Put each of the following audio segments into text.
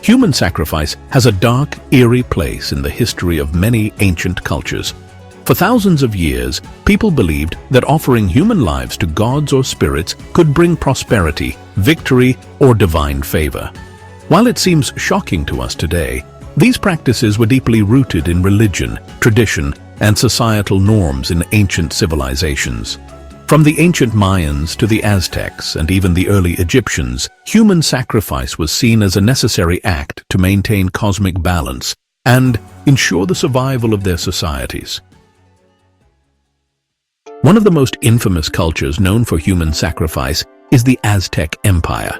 Human sacrifice has a dark, eerie place in the history of many ancient cultures. For thousands of years, people believed that offering human lives to gods or spirits could bring prosperity, victory, or divine favor. While it seems shocking to us today, these practices were deeply rooted in religion, tradition, and societal norms in ancient civilizations. From the ancient Mayans to the Aztecs and even the early Egyptians, human sacrifice was seen as a necessary act to maintain cosmic balance and ensure the survival of their societies. One of the most infamous cultures known for human sacrifice is the Aztec Empire.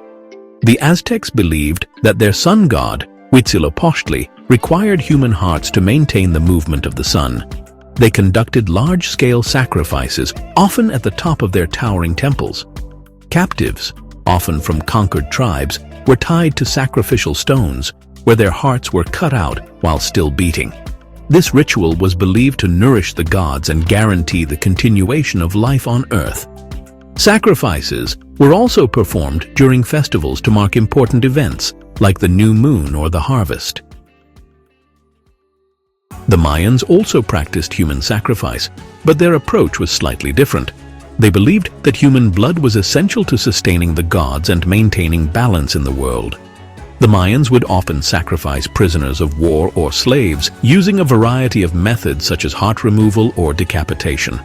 The Aztecs believed that their sun god, Huitzilopochtli, required human hearts to maintain the movement of the sun. They conducted large-scale sacrifices, often at the top of their towering temples. Captives, often from conquered tribes, were tied to sacrificial stones, where their hearts were cut out while still beating. This ritual was believed to nourish the gods and guarantee the continuation of life on Earth. Sacrifices were also performed during festivals to mark important events, like the new moon or the harvest. The Mayans also practiced human sacrifice, but their approach was slightly different. They believed that human blood was essential to sustaining the gods and maintaining balance in the world. The Mayans would often sacrifice prisoners of war or slaves, using a variety of methods such as heart removal or decapitation.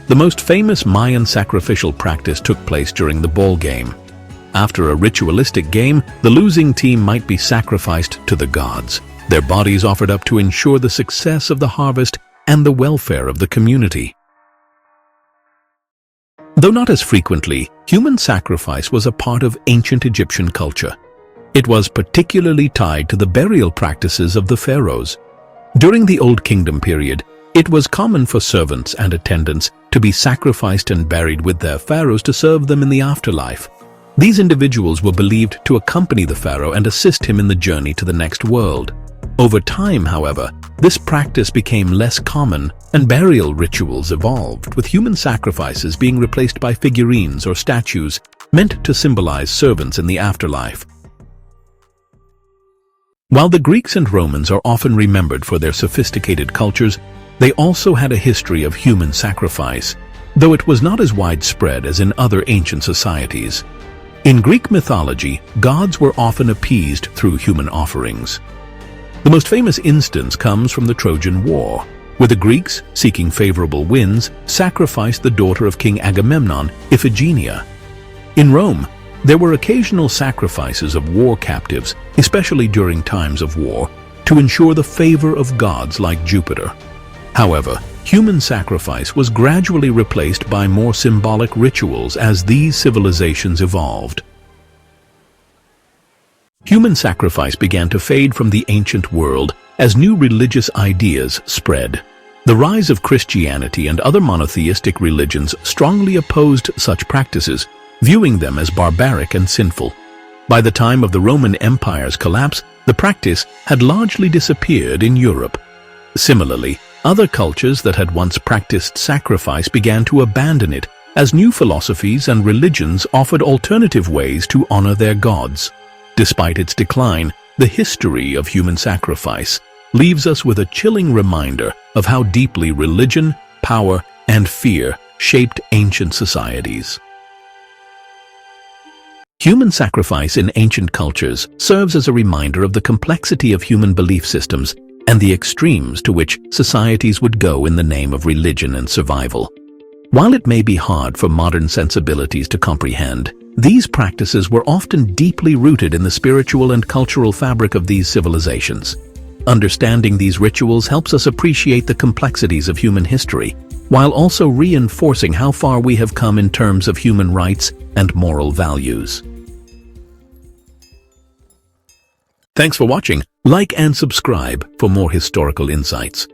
The most famous Mayan sacrificial practice took place during the ball game. After a ritualistic game, the losing team might be sacrificed to the gods, their bodies offered up to ensure the success of the harvest and the welfare of the community. Though not as frequently, human sacrifice was a part of ancient Egyptian culture. It was particularly tied to the burial practices of the pharaohs. During the Old Kingdom period, it was common for servants and attendants to be sacrificed and buried with their pharaohs to serve them in the afterlife. These individuals were believed to accompany the pharaoh and assist him in the journey to the next world. Over time, however, this practice became less common and burial rituals evolved, with human sacrifices being replaced by figurines or statues meant to symbolize servants in the afterlife. While the Greeks and Romans are often remembered for their sophisticated cultures, they also had a history of human sacrifice, though it was not as widespread as in other ancient societies. In Greek mythology, gods were often appeased through human offerings. The most famous instance comes from the Trojan War, where the Greeks, seeking favorable winds, sacrificed the daughter of King Agamemnon, Iphigenia. In Rome, there were occasional sacrifices of war captives, especially during times of war, to ensure the favor of gods like Jupiter. However, human sacrifice was gradually replaced by more symbolic rituals as these civilizations evolved. Human sacrifice began to fade from the ancient world as new religious ideas spread. The rise of Christianity and other monotheistic religions strongly opposed such practices, viewing them as barbaric and sinful. By the time of the Roman Empire's collapse, the practice had largely disappeared in Europe. Similarly, other cultures that had once practiced sacrifice began to abandon it, as new philosophies and religions offered alternative ways to honor their gods. Despite its decline, the history of human sacrifice leaves us with a chilling reminder of how deeply religion, power, and fear shaped ancient societies. Human sacrifice in ancient cultures serves as a reminder of the complexity of human belief systems and the extremes to which societies would go in the name of religion and survival. While it may be hard for modern sensibilities to comprehend, these practices were often deeply rooted in the spiritual and cultural fabric of these civilizations. Understanding these rituals helps us appreciate the complexities of human history, while also reinforcing how far we have come in terms of human rights and moral values. Thanks for watching. Like and subscribe for more historical insights.